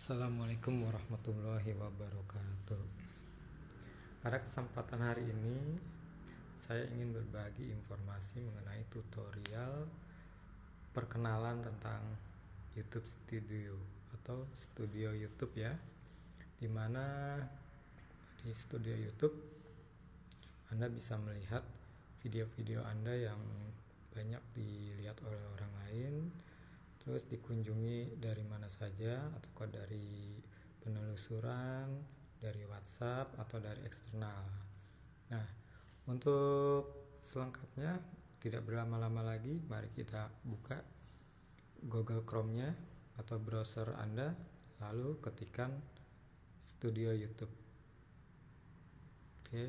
Assalamualaikum warahmatullahi wabarakatuh. Pada kesempatan hari ini saya ingin berbagi informasi mengenai tutorial perkenalan tentang YouTube Studio atau studio YouTube ya. Dimana di studio YouTube Anda bisa melihat video-video Anda yang banyak dilihat oleh orang lain, terus dikunjungi dari mana saja, ataukah dari penelusuran, dari WhatsApp atau dari eksternal. Nah, untuk selengkapnya tidak berlama-lama lagi, mari kita buka Google Chrome-nya atau browser Anda, lalu ketikkan Studio YouTube. Oke.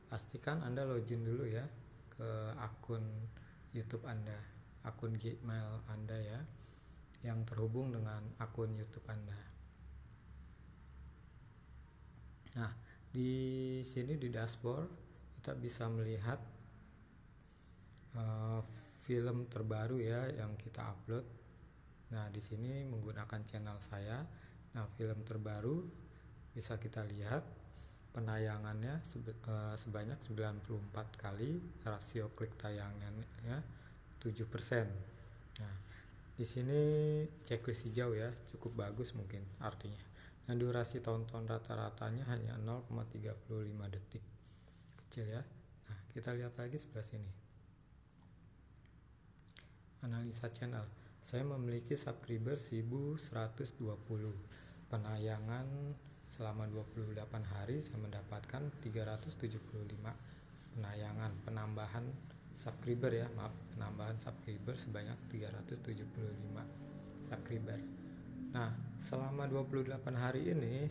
Pastikan Anda login dulu ya ke akun YouTube Anda, akun Gmail Anda ya, yang terhubung dengan akun YouTube Anda. Nah, di sini di dashboard kita bisa melihat film terbaru ya yang kita upload. Nah, di sini menggunakan channel saya. Nah, film terbaru bisa kita lihat penayangannya sebanyak 94 kali, rasio klik tayangannya 7%. Nah, di sini checklist hijau ya, cukup bagus mungkin artinya. Nah, durasi tonton rata-ratanya hanya 0,35 detik. Kecil ya. Nah, kita lihat lagi sebelah sini. Analisa channel. Saya memiliki subscriber 1120. Penayangan selama 28 hari saya mendapatkan 375 penayangan, penambahan subscriber sebanyak 375 subscriber. Nah, selama 28 hari ini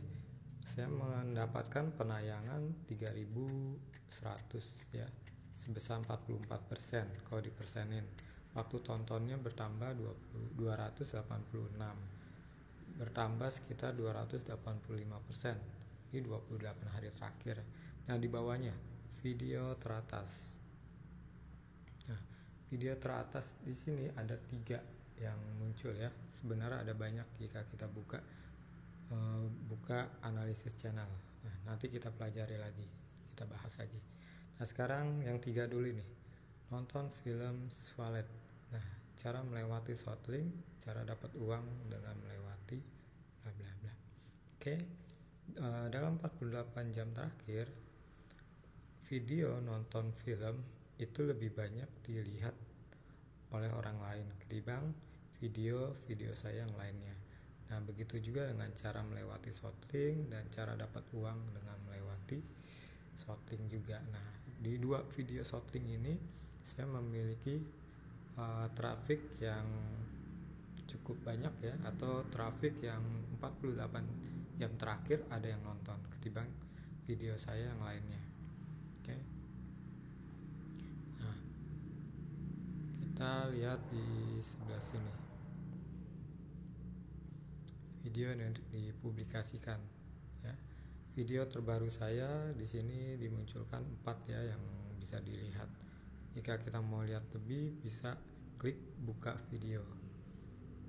saya mendapatkan penayangan 3100 ya, sebesar 44%. Kalau dipersenin, waktu tontonnya bertambah 286, bertambah sekitar 285% di 28 hari terakhir. Nah, di bawahnya video teratas. Nah, video teratas di sini ada 3 yang muncul ya. Sebenarnya ada banyak jika kita buka analisis channel. Nah, nanti kita pelajari lagi, kita bahas lagi. Nah, sekarang yang 3 dulu nih. Nonton film Swallet. Nah, cara melewati Shotlink, cara dapat uang dengan melewati bla bla bla. Oke. Dalam 48 jam terakhir, video nonton film itu lebih banyak dilihat oleh orang lain ketimbang video-video saya yang lainnya. Nah, begitu juga dengan cara melewati Shotlink dan cara dapat uang dengan melewati Shotlink juga. Nah, di 2 video Shotlink ini saya memiliki traffic yang cukup banyak ya, atau traffic yang 48 jam terakhir ada yang nonton ketimbang video saya yang lainnya. Oke. Nah, kita lihat di sebelah sini video yang dipublikasikan ya. Video terbaru saya di sini dimunculkan 4 ya yang bisa dilihat. Jika kita mau lihat lebih, bisa klik buka video.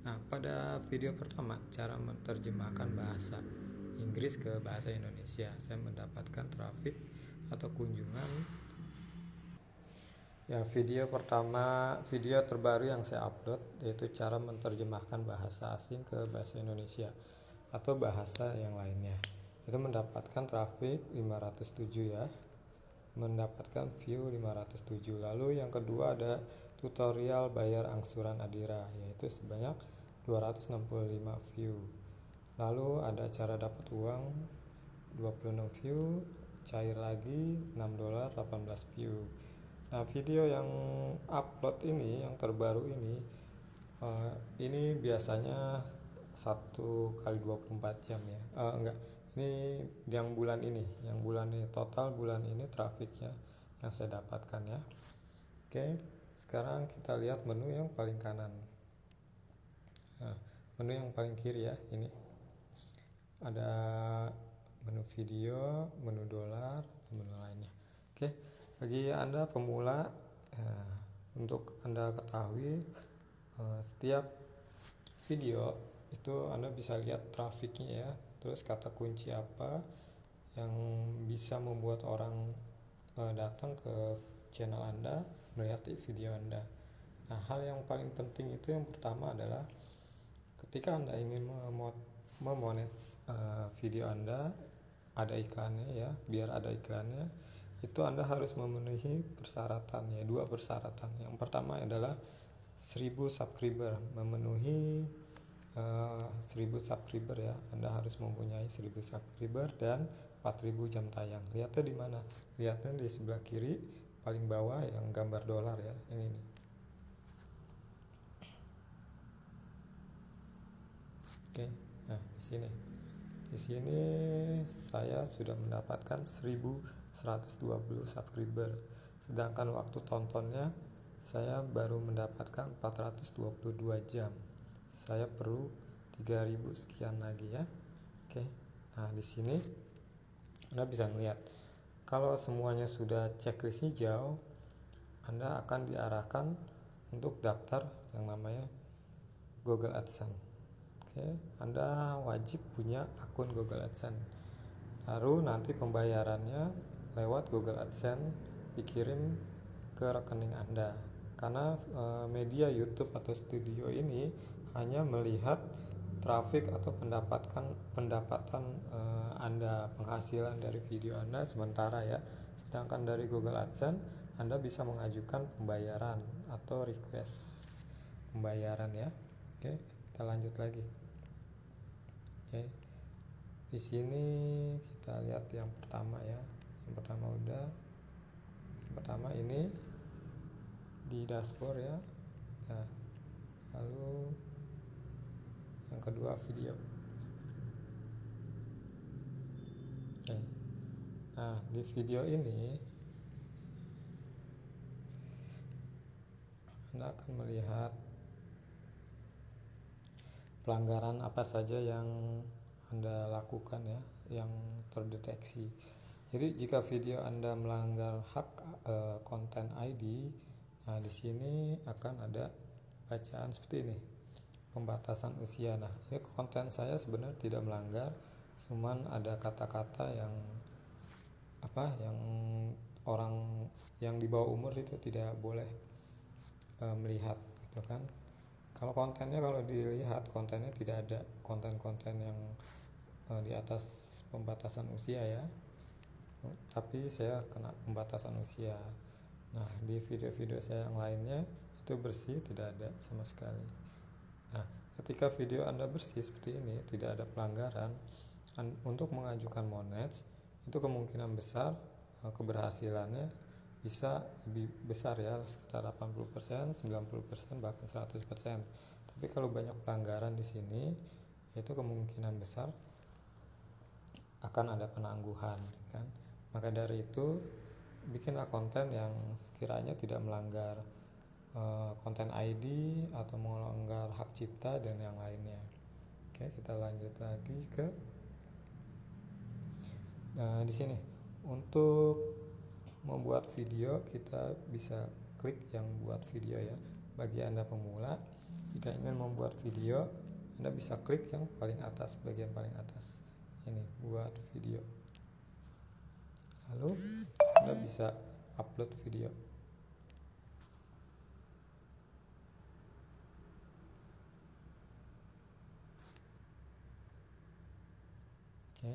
Nah, pada video pertama, cara menerjemahkan bahasa Inggris ke bahasa Indonesia, saya mendapatkan traffic atau kunjungan. Ya, video pertama, video terbaru yang saya upload yaitu cara menerjemahkan bahasa asing ke bahasa Indonesia atau bahasa yang lainnya. Itu mendapatkan traffic 507 ya, mendapatkan view 507. Lalu yang kedua ada tutorial bayar angsuran Adira, yaitu sebanyak 265 view. Lalu ada cara dapat uang 26 view, cair lagi $6, 18 view. Nah, video yang upload ini, yang terbaru ini biasanya 1 kali 24 jam ya. Ini yang bulan ini total bulan ini trafiknya yang saya dapatkan ya. Oke, sekarang kita lihat menu yang paling kanan. Nah, menu yang paling kiri ya, ini ada menu video, menu dolar, menu lainnya. Oke, bagi Anda pemula, untuk Anda ketahui, setiap video itu Anda bisa lihat trafiknya ya, terus kata kunci apa yang bisa membuat orang datang ke channel Anda, melihat video Anda. Nah, hal yang paling penting itu yang pertama adalah ketika Anda ingin memonet video Anda, ada iklannya ya, biar ada iklannya, itu Anda harus memenuhi persyaratan ya, 2 persyaratan. Yang pertama adalah 1000 subscriber, memenuhi 1000 subscriber ya. Anda harus mempunyai 1000 subscriber dan 4000 jam tayang. Lihatnya di mana? Lihatnya di sebelah kiri paling bawah yang gambar dolar ya, ini nih. Oke, nah di sini. Di sini saya sudah mendapatkan 1120 subscriber. Sedangkan waktu tontonnya saya baru mendapatkan 422 jam. Saya perlu 3000 sekian lagi ya. Oke. Nah, di sini Anda bisa melihat kalau semuanya sudah checklist hijau, Anda akan diarahkan untuk daftar yang namanya Google AdSense. Oke, Anda wajib punya akun Google AdSense. Lalu nanti pembayarannya lewat Google AdSense dikirim ke rekening Anda. Karena media YouTube atau studio ini hanya melihat traffic atau pendapatan Anda, penghasilan dari video Anda sementara ya. Sedangkan dari Google AdSense Anda bisa mengajukan pembayaran atau request pembayaran ya. Oke, kita lanjut lagi. Oke. Di sini kita lihat yang pertama ya. Yang pertama udah. Yang pertama ini di dashboard ya. Nah, lalu yang kedua video. Oke. Nah, di video ini Anda akan melihat pelanggaran apa saja yang Anda lakukan ya, yang terdeteksi. Jadi jika video Anda melanggar hak konten ID, nah di sini akan ada bacaan seperti ini, pembatasan usia. Nah, ini konten saya sebenarnya tidak melanggar, cuman ada kata-kata yang orang yang di bawah umur itu tidak boleh melihat gitu kan. Kalau kontennya, kalau dilihat kontennya tidak ada konten-konten yang di atas pembatasan usia ya, tapi saya kena pembatasan usia. Nah, di video-video saya yang lainnya itu bersih, tidak ada sama sekali. Nah, ketika video Anda bersih seperti ini, tidak ada pelanggaran, untuk mengajukan monet itu kemungkinan besar keberhasilannya bisa lebih besar ya, sekitar 80%, 90%, bahkan 100%. Tapi kalau banyak pelanggaran di sini, itu kemungkinan besar akan ada penangguhan kan. Maka dari itu, bikinlah konten yang sekiranya tidak melanggar konten ID atau melanggar hak cipta dan yang lainnya. Oke, kita lanjut lagi ke di sini. Untuk membuat video, kita bisa klik yang buat video ya. Bagi Anda pemula, jika ingin membuat video, Anda bisa klik yang paling atas, bagian paling atas ini, buat video. Lalu Anda bisa upload video. Oke,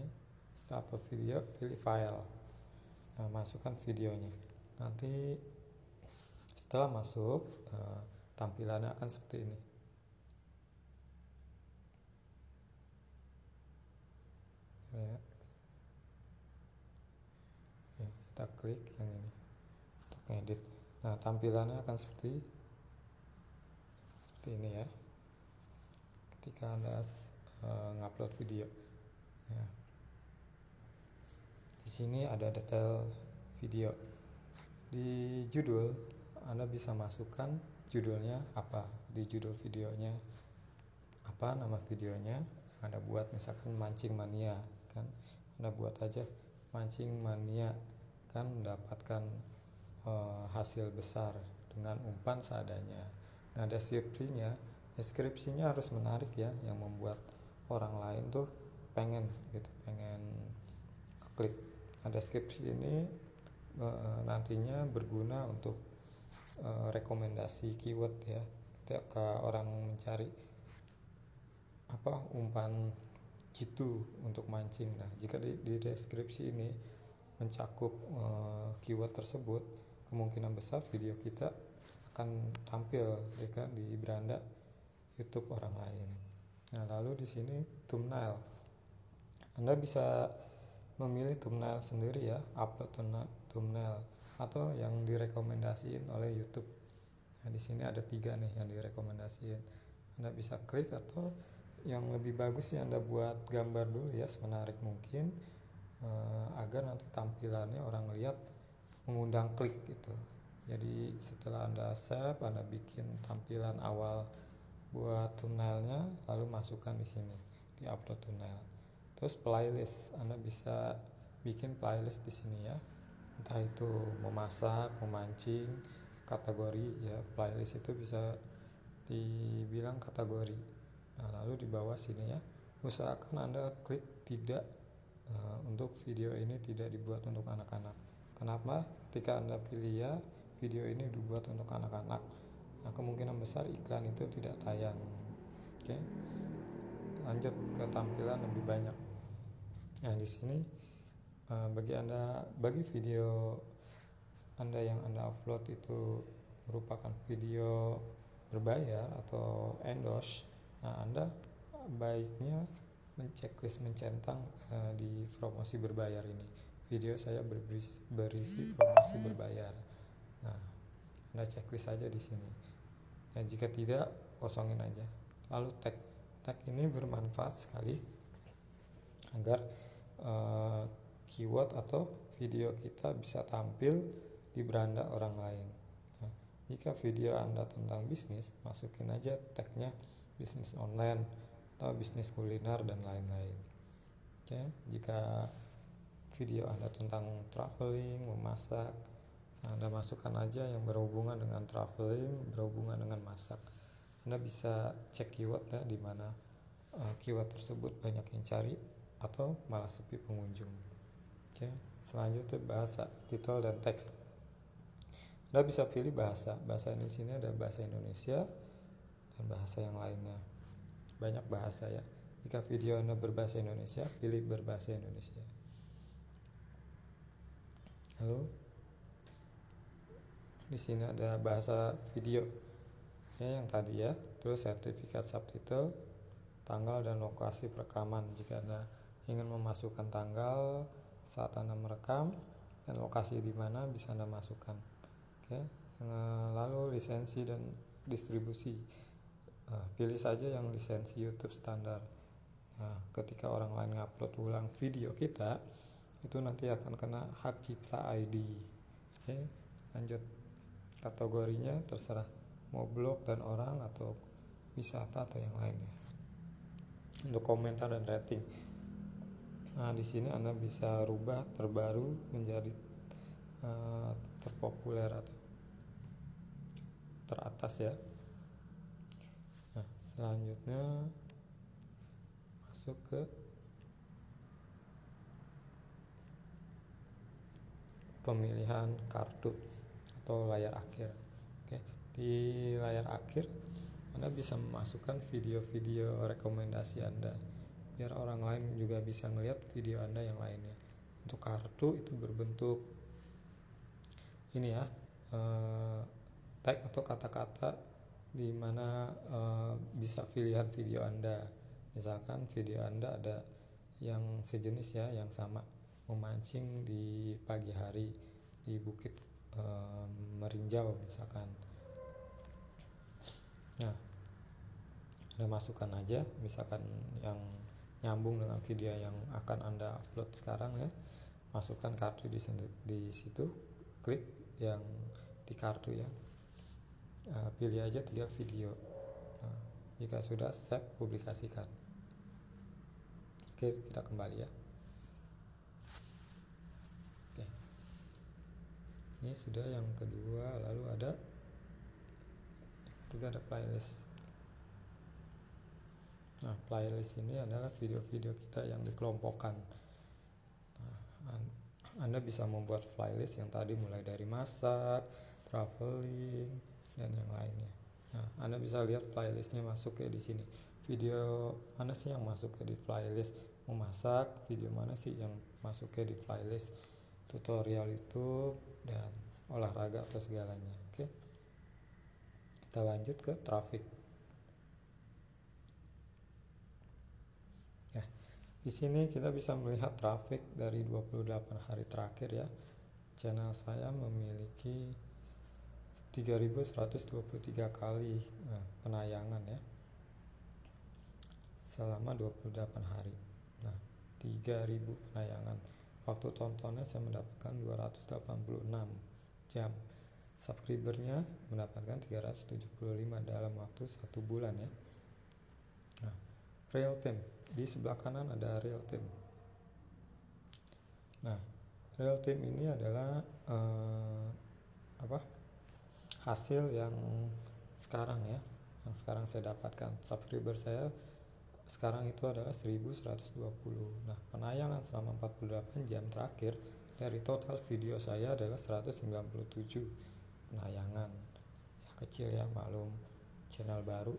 setelah upload video, pilih file. Nah, masukkan videonya. Nanti setelah masuk, tampilannya akan seperti ini. Ya. Ya, kita klik yang ini untuk ngedit. Nah, tampilannya akan seperti ini ya. Ketika Anda ngupload video. Ya. Di sini ada detail video. Di judul Anda bisa masukkan judulnya apa, di judul videonya apa nama videonya. Anda buat misalkan mancing mania kan, Anda buat aja mancing mania kan, mendapatkan hasil besar dengan umpan seadanya. Nah, deskripsinya Deskripsinya harus menarik ya, yang membuat orang lain tuh pengen klik. Nah, deskripsi ini nantinya berguna untuk rekomendasi keyword ya, ketika orang mencari umpan jitu untuk mancing. Nah, jika di deskripsi ini mencakup keyword tersebut, kemungkinan besar video kita akan tampil di beranda YouTube orang lain. Nah, lalu di sini thumbnail. Anda bisa memilih thumbnail sendiri ya, upload thumbnail atau yang direkomendasiin oleh YouTube. Nah, di sini ada 3 nih yang direkomendasiin. Anda bisa klik, atau yang lebih bagus sih Anda buat gambar dulu ya, semenarik mungkin agar nanti tampilannya orang lihat mengundang klik gitu. Jadi setelah Anda save, Anda bikin tampilan awal buat thumbnailnya, lalu masukkan di sini, di upload thumbnail. Terus playlist, Anda bisa bikin playlist di sini ya, entah itu memasak, memancing, kategori ya. Playlist itu bisa dibilang kategori. Nah, lalu di bawah sini ya, usahakan Anda klik tidak untuk video ini tidak dibuat untuk anak-anak. Kenapa? Ketika Anda pilih ya, video ini dibuat untuk anak-anak, nah kemungkinan besar iklan itu tidak tayang. Oke. Lanjut ke tampilan lebih banyak. Nah, di sini bagi video Anda yang Anda upload itu merupakan video berbayar atau endorse, nah Anda baiknya mencentang di promosi berbayar ini. Video saya berisi promosi berbayar. Nah, Anda checklist saja di sini. Nah, jika tidak, kosongin aja. Lalu tag ini bermanfaat sekali agar keyword atau video kita bisa tampil di beranda orang lain. Nah, jika video Anda tentang bisnis, masukin aja tagnya bisnis online atau bisnis kuliner dan lain-lain. Oke, jika video Anda tentang traveling, memasak, Anda masukkan aja yang berhubungan dengan traveling, berhubungan dengan masak. Anda bisa cek keyword ya, di mana keyword tersebut banyak yang cari atau malah sepi pengunjung. Oke, selanjutnya bahasa, titel dan teks. Anda bisa pilih bahasa ini, di sini ada bahasa Indonesia dan bahasa yang lainnya. Banyak bahasa ya. Jika video Anda berbahasa Indonesia, pilih berbahasa Indonesia. Lalu di sini ada bahasa video ya, yang tadi ya. Terus sertifikat subtitle, tanggal dan lokasi perekaman. Jika Anda ingin memasukkan tanggal saat Anda merekam dan lokasi di mana, bisa Anda masukkan. Oke. Lalu lisensi dan distribusi. Pilih saja yang lisensi YouTube standar. Nah, ketika orang lain ngupload ulang video kita, itu nanti akan kena hak cipta ID. Oke, lanjut. Kategorinya terserah, mau blog dan orang atau wisata atau yang lainnya. Untuk komentar dan rating. Nah, di sini Anda bisa rubah terbaru menjadi terpopuler atau teratas ya. Nah, selanjutnya masuk ke pemilihan kartu atau layar akhir. Oke, di layar akhir Anda bisa memasukkan video-video rekomendasi Anda, biar orang lain juga bisa melihat video Anda yang lainnya. Untuk kartu itu berbentuk ini ya, tag atau kata-kata di mana bisa pilihan video Anda. Misalkan video Anda ada yang sejenis ya, yang sama, memancing di pagi hari di Bukit Merinjau misalkan. Nah, Anda masukkan aja misalkan yang nyambung dengan video yang akan Anda upload sekarang ya. Masukkan kartu di situ, klik yang di kartu ya. Pilih aja 3 video. Nah, jika sudah, save, publikasikan. Oke, kita kembali ya. Oke. Ini sudah yang kedua, lalu ada ketiga, ada playlist. Nah, playlist ini adalah video-video kita yang dikelompokkan. Anda bisa membuat playlist yang tadi mulai dari masak, traveling, dan yang lainnya. Nah, Anda bisa lihat playlistnya masuk ke di sini. Video mana sih yang masuk ke di playlist memasak, video mana sih yang masuk ke di playlist tutorial YouTube dan olahraga atau segalanya. Oke. Kita lanjut ke traffic. Ya, di sini kita bisa melihat traffic dari 28 hari terakhir ya. Channel saya memiliki 3.123 kali penayangan ya selama 28 hari. Nah, 3.000 penayangan. Waktu tontonnya saya mendapatkan 286 jam. Subscribernya mendapatkan 375 dalam waktu 1 bulan ya. Nah, real time. Di sebelah kanan ada real time. Nah, real time ini adalah hasil yang sekarang ya, yang sekarang saya dapatkan. Subscriber saya sekarang itu adalah 1120. Nah, penayangan selama 48 jam terakhir dari total video saya adalah 197 penayangan. Ya, kecil ya, maklum channel baru.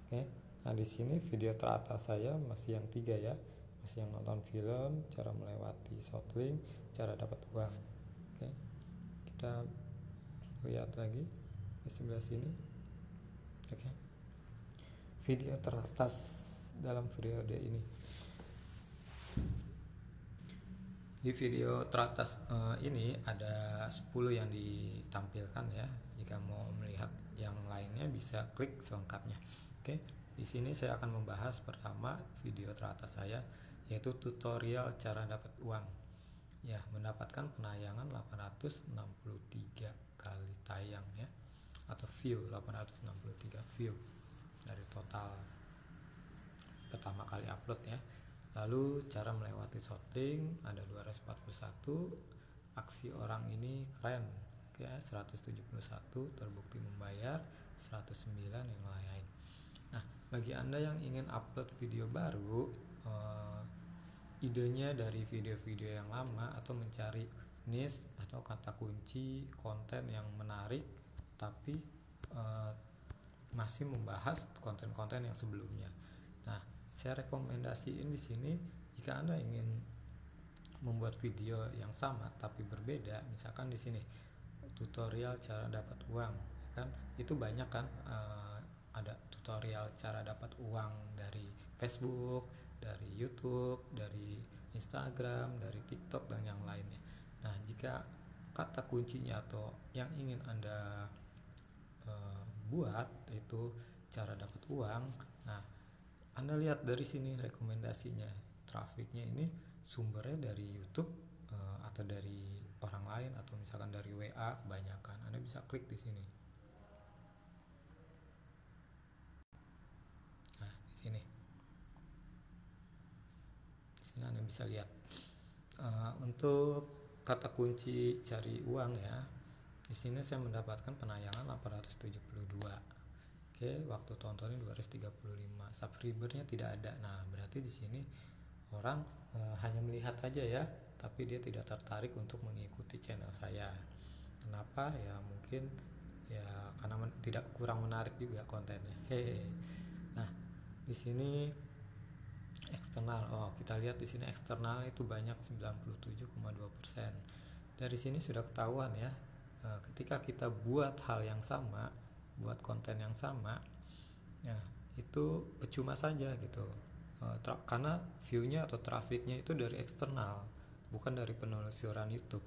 Oke. Nah, di sini video teratas saya masih yang 3 ya. Masih yang nonton film, cara melewati shortlink, cara dapat uang. Oke. Kita lihat lagi di sebelah sini. Oke. Video teratas dalam periode ini. Di video teratas ini ada 10 yang ditampilkan ya. Jika mau melihat yang lainnya bisa klik selengkapnya. Oke, di sini saya akan membahas pertama video teratas saya, yaitu tutorial cara dapat uang. Ya, mendapatkan penayangan 863 kali tayang ya, atau view 863 view dari total pertama kali upload ya. Lalu cara melewati shortlink ada 241. Aksi orang ini keren ya, 171 terbukti membayar, 109 yang lain. Nah, bagi Anda yang ingin upload video baru, idenya dari video-video yang lama atau mencari niche atau kata kunci konten yang menarik tapi masih membahas konten-konten yang sebelumnya. Nah, saya rekomendasiin di sini jika Anda ingin membuat video yang sama tapi berbeda, misalkan di sini tutorial cara dapat uang, kan itu banyak kan, ada tutorial cara dapat uang dari Facebook, dari YouTube, dari Instagram, dari TikTok dan yang lainnya. Nah, jika kata kuncinya atau yang ingin Anda buat itu cara dapat uang, nah Anda lihat dari sini rekomendasinya, trafiknya ini sumbernya dari YouTube atau dari orang lain atau misalkan dari WA kebanyakan. Anda bisa klik di sini. Nah, di sini Anda bisa lihat untuk kata kunci cari uang ya. Di sini saya mendapatkan penayangan 872. Oke, waktu tontonnya 235. Subscribernya tidak ada. Nah, berarti di sini orang hanya melihat aja ya, tapi dia tidak tertarik untuk mengikuti channel saya. Kenapa? Ya mungkin ya karena tidak kurang menarik juga kontennya. Nah, di sini eksternal. Oh, kita lihat di sini eksternal itu banyak 97,2%. Dari sini sudah ketahuan ya. Ketika kita buat hal yang sama, buat konten yang sama, ya itu percuma saja gitu. Karena view-nya atau trafiknya itu dari eksternal, bukan dari penelusuran YouTube.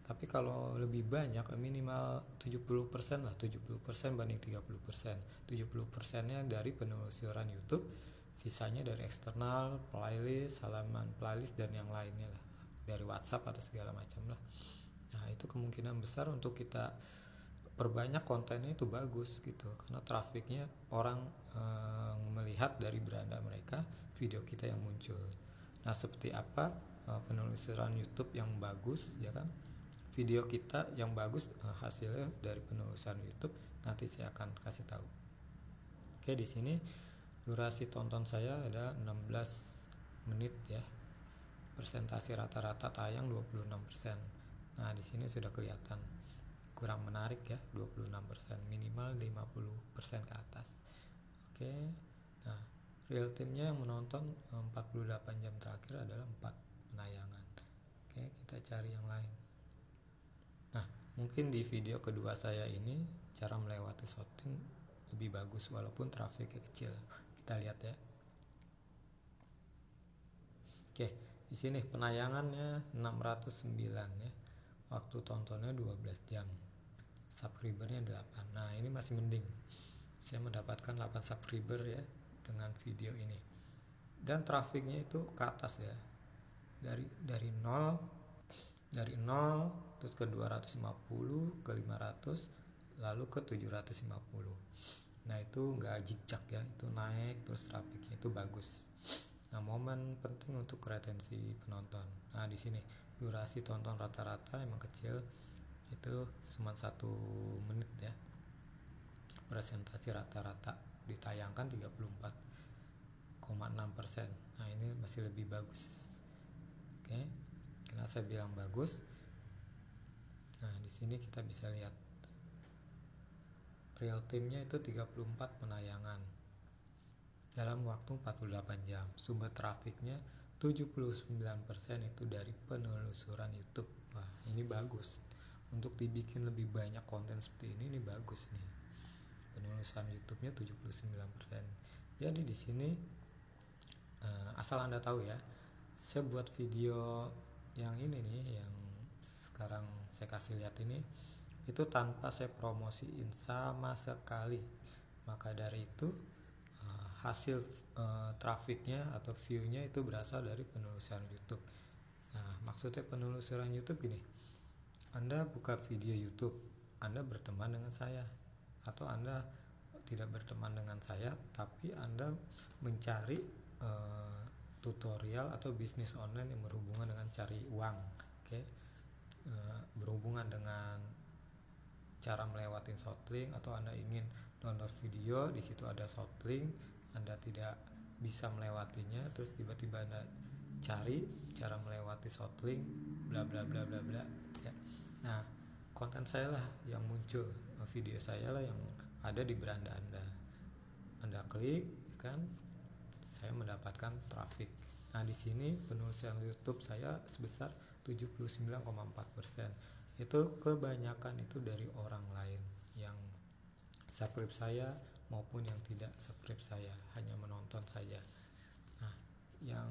Tapi kalau lebih banyak, minimal 70% lah, 70% banding 30%. 70%-nya dari penelusuran YouTube, sisanya dari eksternal, playlist, halaman playlist dan yang lainnya lah, dari WhatsApp atau segala macam lah. Nah, itu kemungkinan besar untuk kita perbanyak kontennya itu bagus gitu, karena trafiknya orang melihat dari beranda mereka video kita yang muncul. Nah, seperti apa penelusuran YouTube yang bagus ya kan, video kita yang bagus hasilnya dari penelusuran YouTube, nanti saya akan kasih tahu. Oke, di sini durasi tonton saya ada 16 menit ya. Persentase rata-rata tayang 26%. Nah, di sini sudah kelihatan kurang menarik ya, 26%, minimal 50% ke atas. Oke. Nah, real time-nya yang menonton 48 jam terakhir adalah 4 penayangan. Oke, kita cari yang lain. Nah, mungkin di video kedua saya ini cara melewati shortling lebih bagus walaupun trafiknya kecil. Kita lihat ya. Oke, di sini penayangannya 609 ya. Waktu tontonnya 12 jam. Subscribernya 8. Nah, ini masih mending. Saya mendapatkan 8 subscriber ya dengan video ini. Dan trafiknya itu ke atas ya. Dari 0 terus ke 250, ke 500, lalu ke 750. Nah, itu enggak zigzag ya, itu naik terus trafiknya itu bagus. Nah, momen penting untuk retensi penonton. Nah, di sini durasi tonton rata-rata emang kecil, itu cuma 1 menit ya. Presentasi rata-rata ditayangkan 34,6%. Nah, ini masih lebih bagus. Oke. Karena saya bilang bagus. Nah, di sini kita bisa lihat real time-nya itu 34 penayangan dalam waktu 48 jam. Sumber trafiknya 79% itu dari penelusuran YouTube. Wah, ini bagus. Untuk dibikin lebih banyak konten seperti ini bagus nih. Penelusuran YouTube-nya 79%. Jadi di sini asal Anda tahu ya, saya buat video yang ini nih, yang sekarang saya kasih lihat ini, itu tanpa saya promosiin sama sekali. Maka dari itu hasil trafiknya atau view-nya itu berasal dari penelusuran YouTube. Nah, maksudnya penelusuran YouTube gini, Anda buka video YouTube, Anda berteman dengan saya, atau Anda tidak berteman dengan saya tapi Anda mencari tutorial atau bisnis online yang berhubungan dengan cari uang. Oke. Berhubungan dengan cara melewati shortling, atau Anda ingin download video, di situ ada shortling, Anda tidak bisa melewatinya, terus tiba-tiba Anda cari cara melewati shortling, bla bla bla bla bla ya. Nah, konten saya lah yang muncul, video saya lah yang ada di beranda Anda klik kan, saya mendapatkan traffic. Nah, di sini penelusuran YouTube saya sebesar 79,4%. Itu kebanyakan itu dari orang lain yang subscribe saya maupun yang tidak subscribe saya, hanya menonton saja. Nah, yang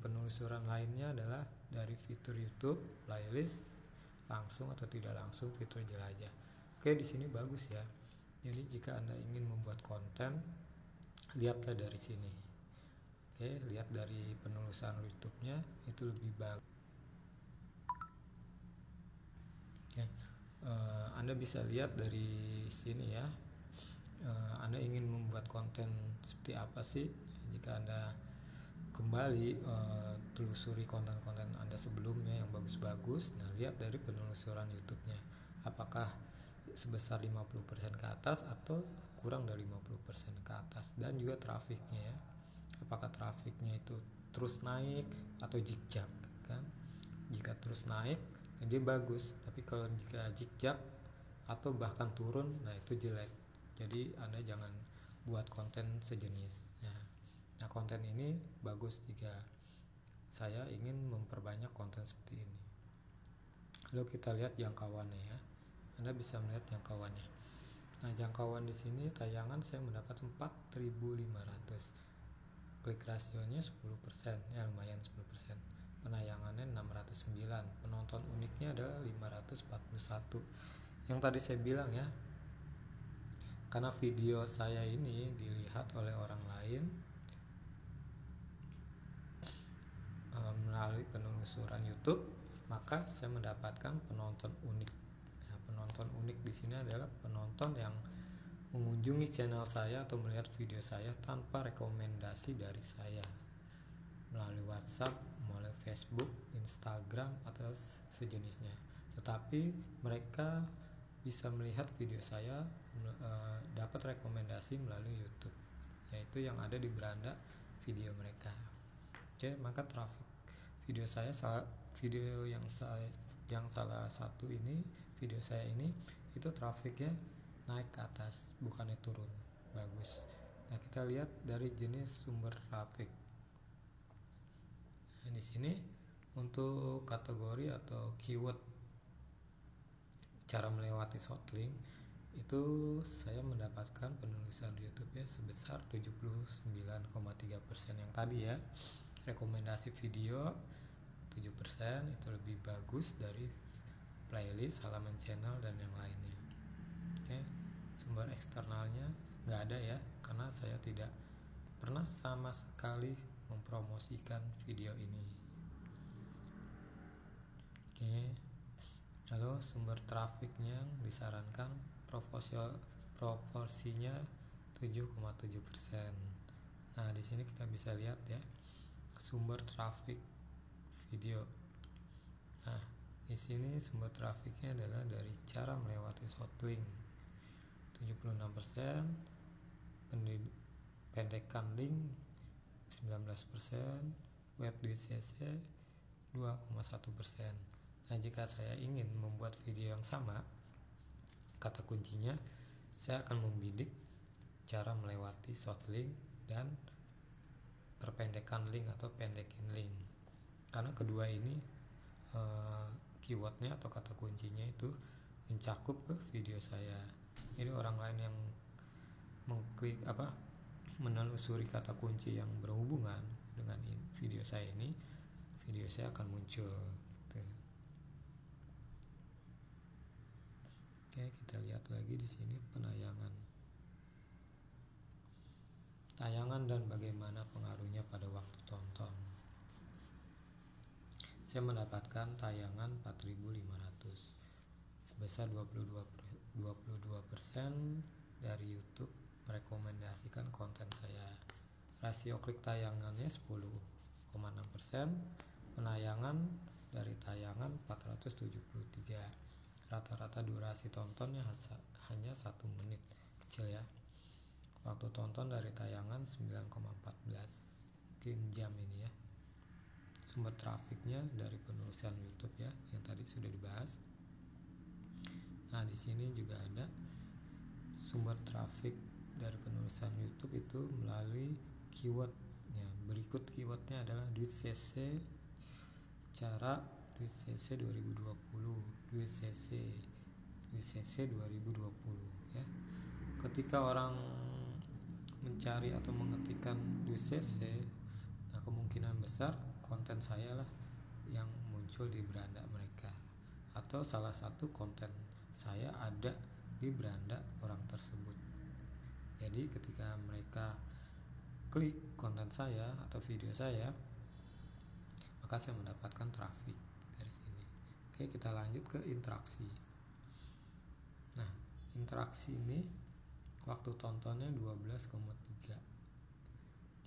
penelusuran lainnya adalah dari fitur YouTube, playlist, langsung atau tidak langsung, fitur jelajah. Oke, di sini bagus ya. Jadi jika Anda ingin membuat konten, lihatlah dari sini. Oke, lihat dari penelusuran YouTube-nya itu lebih bagus. Oke, Anda bisa lihat dari sini ya. Anda ingin membuat konten seperti apa sih? Jika Anda kembali telusuri konten-konten Anda sebelumnya yang bagus-bagus, nah lihat dari penelusuran YouTube-nya. Apakah sebesar 50% ke atas atau kurang dari 50% ke atas, dan juga trafiknya ya. Apakah trafiknya itu terus naik atau zigzag kan? Jika terus naik dia bagus, tapi kalau jika zigzag atau bahkan turun, nah itu jelek. Jadi Anda jangan buat konten sejenis ya. Nah, konten ini bagus jika saya ingin memperbanyak konten seperti ini. Lalu kita lihat jangkauannya ya. Anda bisa melihat jangkauannya. Nah, jangkauan di sini tayangan saya mendapat 4.500. Klik rasionya 10%, ya lumayan 10%. Penayangannya 609. Penonton uniknya adalah 541. Yang tadi saya bilang ya, karena video saya ini dilihat oleh orang lain melalui penelusuran YouTube, maka saya mendapatkan penonton unik. Nah, penonton unik di sini adalah penonton yang mengunjungi channel saya atau melihat video saya tanpa rekomendasi dari saya, melalui WhatsApp, melalui Facebook, Instagram, atau sejenisnya. Tetapi mereka bisa melihat video saya dapat rekomendasi melalui YouTube yaitu yang ada di beranda video mereka. Oke, maka traffic video saya video yang salah satu ini, video saya ini itu trafficnya naik ke atas, bukannya turun. Bagus. Nah, kita lihat dari jenis sumber traffic. Nah, di sini untuk kategori atau keyword cara melewati shortlink itu saya mendapatkan penulisan YouTube-nya sebesar 79,3% yang tadi ya. Rekomendasi video 7% itu lebih bagus dari playlist, halaman channel dan yang lainnya. Oke, sumber eksternalnya nggak ada ya, karena saya tidak pernah sama sekali mempromosikan video ini. Oke, lalu sumber trafiknya disarankan proporsinya 7,7%. Nah, di sini kita bisa lihat ya sumber trafik video. Nah, di sini sumber trafiknya adalah dari cara melewati shortlink 76%, pendekan link 19%, web DCC 2,1%. Nah, jika saya ingin membuat video yang sama, kata kuncinya saya akan membidik cara melewati shortlink dan perpendekan link atau pendekin link, karena kedua ini keywordnya atau kata kuncinya itu mencakup ke video saya. Jadi orang lain yang mengklik menelusuri kata kunci yang berhubungan dengan video saya ini, video saya akan muncul. Oke, kita lihat lagi di sini tayangan dan bagaimana pengaruhnya pada waktu tonton. Saya mendapatkan tayangan 4.500 sebesar 22% dari YouTube merekomendasikan konten saya. Rasio klik tayangannya 10,6%, penayangan dari tayangan 473. Rata-rata durasi tontonnya hanya 1 menit, kecil ya. Waktu tonton dari tayangan 9,14, mungkin jam ini ya. Sumber trafiknya dari penulisan YouTube ya, yang tadi sudah dibahas. Nah, di sini juga ada sumber trafik dari penulisan YouTube itu melalui keywordnya. Berikut keywordnya adalah duit CC, cara duit CC 2020, duit CC 2020 ya. Ketika orang mencari atau mengetikkan duit CC, nah kemungkinan besar konten saya lah yang muncul di beranda mereka, atau salah satu konten saya ada di beranda orang tersebut. Jadi ketika mereka klik konten saya atau video saya, maka saya mendapatkan trafik dari sini. Oke, kita lanjut ke interaksi. Nah, interaksi ini waktu tontonnya 12,3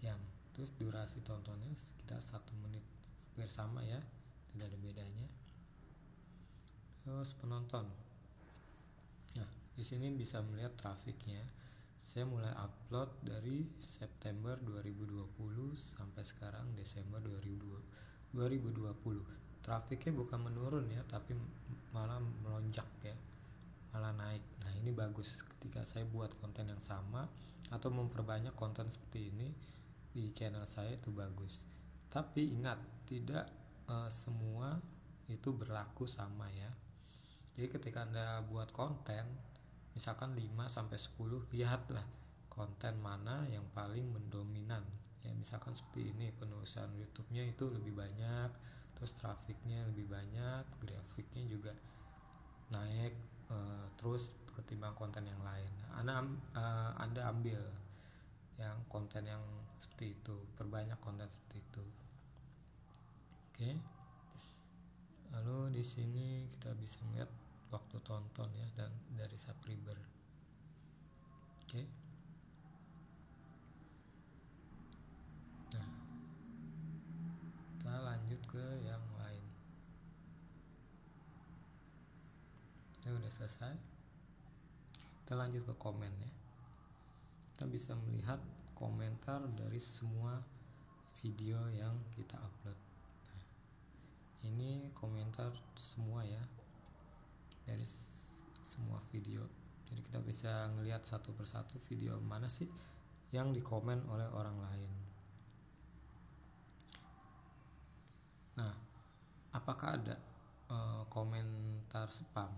jam. Terus durasi tontonnya sekitar 1 menit. Hampir sama ya, tidak ada bedanya. Terus penonton. Nah, di sini bisa melihat trafiknya. Saya mulai upload dari September 2020 sampai sekarang Desember 2020. Trafiknya bukan menurun ya, tapi malah melonjak ya, malah naik. Nah, ini bagus ketika saya buat konten yang sama atau memperbanyak konten seperti ini di channel saya, itu bagus. Tapi ingat, tidak semua itu berlaku sama ya. Jadi ketika Anda buat konten, misalkan 5-10, lihatlah konten mana yang paling mendominan. Ya, misalkan seperti ini, penulisan YouTube-nya itu lebih banyak, terus trafiknya lebih banyak, grafiknya juga naik terus ketimbang konten yang lain. Anda ambil yang konten yang seperti itu, perbanyak konten seperti itu. Oke. Lalu di sini kita bisa melihat waktu tonton ya, dan dari subscriber. Oke. Nah, kita lanjut ke yang lain. Ini udah selesai. Kita lanjut ke komen ya. Kita bisa melihat komentar dari semua video yang kita upload. Nah, ini komentar semua ya, dari semua video. Jadi kita bisa ngelihat satu persatu video mana sih yang dikomen oleh orang lain. Nah, apakah ada komentar spam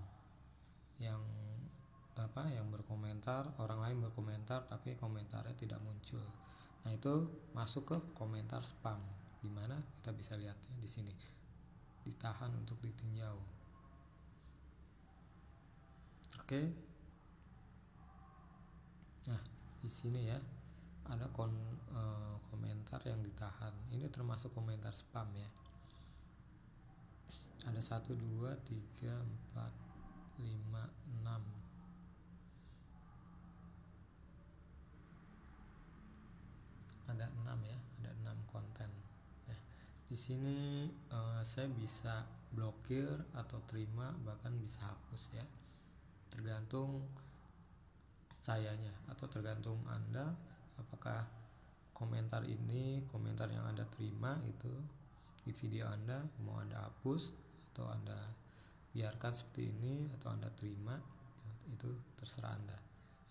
yang berkomentar, orang lain berkomentar tapi komentarnya tidak muncul? Nah, itu masuk ke komentar spam, dimana kita bisa lihatnya di sini, ditahan untuk ditinjau. Oke. Nah, di sini ya ada komentar yang ditahan. Ini termasuk komentar spam ya. Ada 1, 2, 3, 4, 5, 6. Ada 6 ya, ada 6 konten. Nah, di sini saya bisa blokir atau terima, bahkan bisa hapus ya. Tergantung sayanya atau tergantung Anda, apakah komentar yang Anda terima itu di video Anda mau Anda hapus atau Anda biarkan seperti ini, atau Anda terima, itu terserah Anda.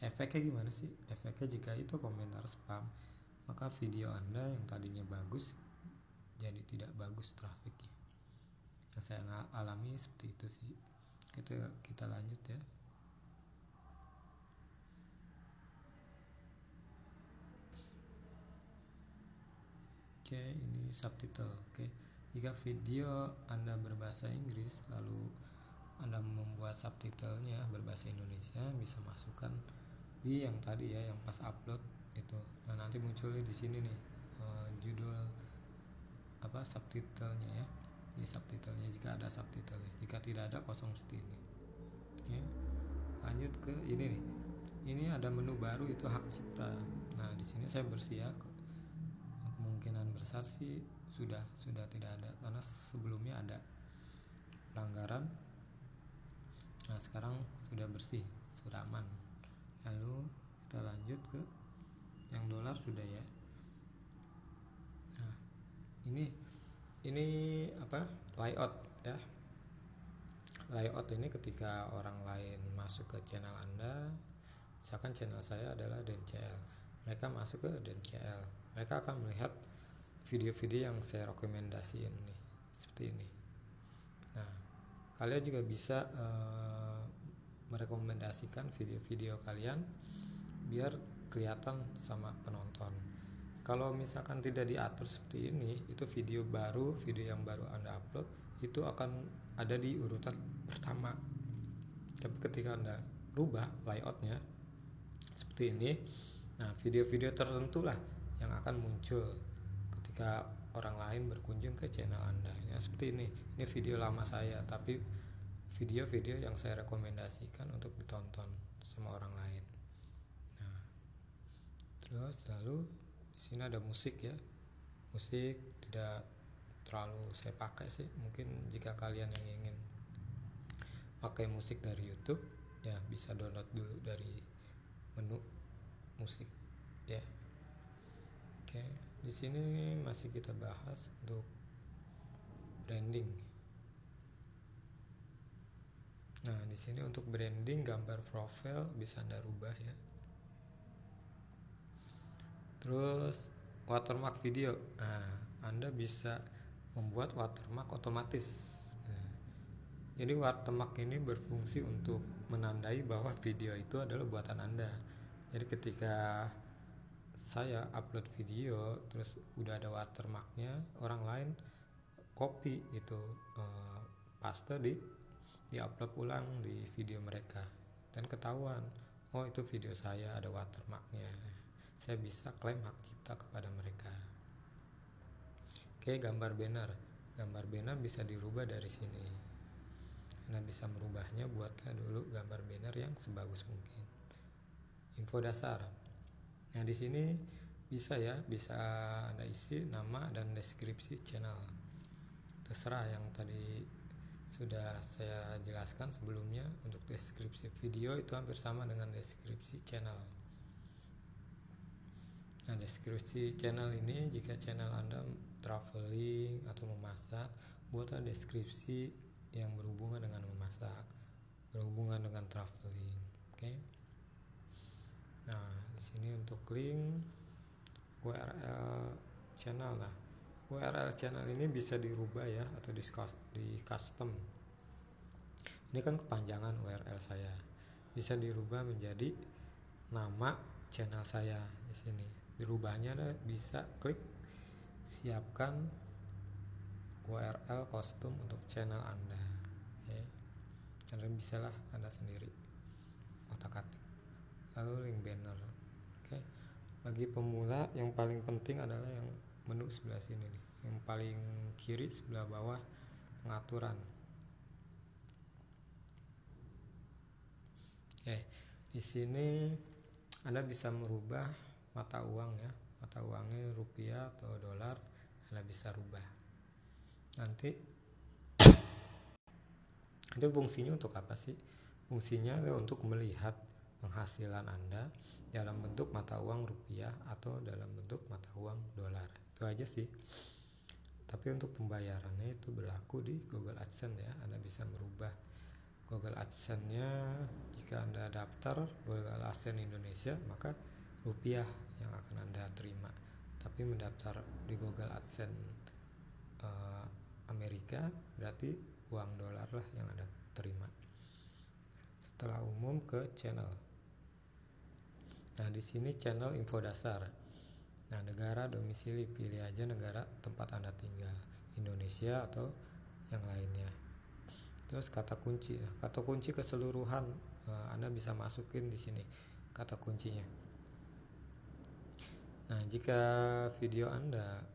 Efeknya gimana sih? Efeknya jika itu komentar spam, maka video Anda yang tadinya bagus jadi tidak bagus trafiknya. Yang saya alami seperti itu sih. Kita lanjut ya. Oke, ini subtitle. Oke. Jika video Anda berbahasa Inggris lalu Anda membuat subtitlenya berbahasa Indonesia, bisa masukkan di yang tadi ya, yang pas upload itu. Nah, nanti munculnya di sini nih judul subtitlenya ya. Ini subtitlenya jika ada subtitlenya. Jika tidak ada, kosong seperti ini. Ya. Lanjut ke ini nih. Ini ada menu baru, itu hak cipta. Nah, di sini saya bersih ya. Kemungkinan besar sih sudah tidak ada, karena sebelumnya ada pelanggaran. Nah, sekarang sudah bersih, sudah aman. Lalu kita lanjut ke yang dolar sudah ya. Nah, ini layout ya. Layout ini ketika orang lain masuk ke channel Anda, misalkan channel saya adalah DNCL, mereka masuk ke DNCL, mereka akan melihat video-video yang saya rekomendasiin nih, seperti ini. Nah, kalian juga bisa merekomendasikan video-video kalian biar kelihatan sama penonton. Kalau misalkan tidak diatur seperti ini, itu video yang baru Anda upload itu akan ada di urutan pertama. Tapi ketika Anda rubah layoutnya seperti ini, nah video-video tertentu lah yang akan muncul ketika orang lain berkunjung ke channel Anda. Ya, seperti ini video lama saya, tapi video-video yang saya rekomendasikan untuk ditonton sama orang lain. Nah, terus lalu di sini ada musik ya. Musik tidak terlalu saya pakai sih. Mungkin jika kalian yang ingin pakai musik dari YouTube, ya bisa download dulu dari menu musik ya. Oke, di sini masih kita bahas untuk branding. Nah, di sini untuk branding, gambar profil bisa Anda rubah ya. Terus watermark video. Nah, Anda bisa membuat watermark otomatis. Nah, jadi watermark ini berfungsi untuk menandai bahwa video itu adalah buatan Anda. Jadi ketika saya upload video terus udah ada watermarknya, orang lain copy itu, paste di upload ulang di video mereka, dan ketahuan, oh itu video saya ada watermarknya, saya bisa klaim hak cipta kepada mereka. Oke, gambar banner bisa dirubah dari sini. Anda bisa merubahnya, buatlah dulu gambar banner yang sebagus mungkin. Info dasar. Nah, di sini bisa Anda isi nama dan deskripsi channel. Terserah, yang tadi sudah saya jelaskan sebelumnya. Untuk deskripsi video itu hampir sama dengan deskripsi channel. Nah, deskripsi channel ini, jika channel Anda traveling atau memasak, buatlah deskripsi yang berhubungan dengan memasak, berhubungan dengan traveling. Oke. Nah, di sini untuk link URL channel. Nah, URL channel ini bisa dirubah ya, atau di custom. Ini kan kepanjangan URL saya. Bisa dirubah menjadi nama channel saya di sini. Dirubahnya bisa klik siapkan URL kostum untuk channel Anda. Oke. Anda bisalah Anda sendiri otak-atik. Lalu link banner. Oke. Bagi pemula yang paling penting adalah yang menu sebelah sini nih. Yang paling kiri sebelah bawah, pengaturan. Oke. Di sini Anda bisa merubah mata uang ya. Mata uangnya rupiah atau dolar, Anda bisa rubah. Nanti itu fungsinya untuk apa sih? Fungsinya adalah untuk melihat penghasilan Anda dalam bentuk mata uang rupiah atau dalam bentuk mata uang dolar. Itu aja sih. Tapi untuk pembayarannya itu berlaku di Google AdSense ya. Anda bisa merubah Google AdSense-nya. Jika Anda daftar Google AdSense Indonesia, maka rupiah yang akan Anda terima. Tapi mendaftar di Google AdSense Amerika, berarti uang dolar lah yang Anda terima. Setelah umum ke channel. Nah, di sini channel info dasar. Nah, negara domisili, pilih aja negara tempat Anda tinggal, Indonesia atau yang lainnya. Terus kata kunci. Nah, kata kunci keseluruhan Anda bisa masukin di sini kata kuncinya. Nah, jika video Anda